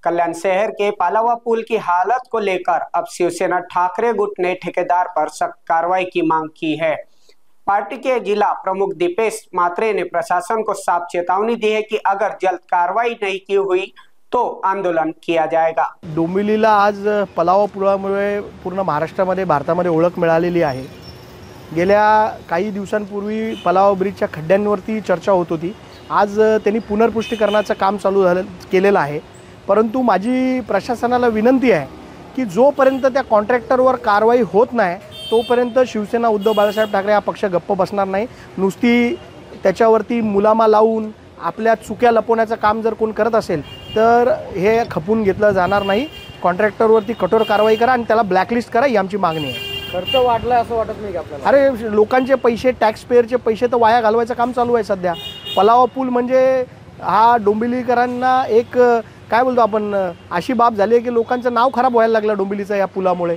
कल्याण शहर के पालावा पुल की हालत को लेकर अब शिवसेना ठाकरे गुट ने ठेकेदार पर सख्त कार्रवाई की मांग की है। पार्टी के जिला प्रमुख दीपेश मात्रे ने प्रशासन को साफ चेतावनी दी है कि अगर जल्द कार्रवाई नहीं की हुई तो आंदोलन किया जाएगा। डोंबिवलीला आज पालावा पुलामुळे पूर्ण महाराष्ट्रामध्ये भारतामध्ये ओळख मिळालेली आहे। गेल्या काही दिवसांपूर्वी पालावा ब्रिजच्या खड्ड्यांवरती चर्चा होत होती। आज त्यांनी पुनर्पुष्टीकरणाचं काम चालू केलेलं आहे, परंतु माझी प्रशासनाला विनंती आहे की जोपर्यंत त्या कॉन्ट्रॅक्टरवर कारवाई होत नाही तोपर्यंत शिवसेना उद्धव बाळासाहेब ठाकरे हा पक्ष गप्प बसणार नाही। नुसती त्याच्यावरती मुलामा लावून आपल्या चुक्या लपवण्याचं काम जर कोण करत असेल तर हे खपून घेतलं जाणार नाही। कॉन्ट्रॅक्टरवरती कठोर कारवाई करा आणि त्याला ब्लॅकलिस्ट करा ही आमची मागणी आहे। खर्च वाढला असं वाटत नाही का आपल्याला? अरे लोकांचे पैसे, टॅक्स पेअरचे पैसे तर वाया घालवायचं काम चालू आहे सध्या। पालावा पूल म्हणजे हा डोंबिवलीकरांना एक काय बोलतो आपण अशी बाब झाली आहे की लोकांचं नाव खराब व्हायला लागलं डोंबिवलीचं या पुलामुळे।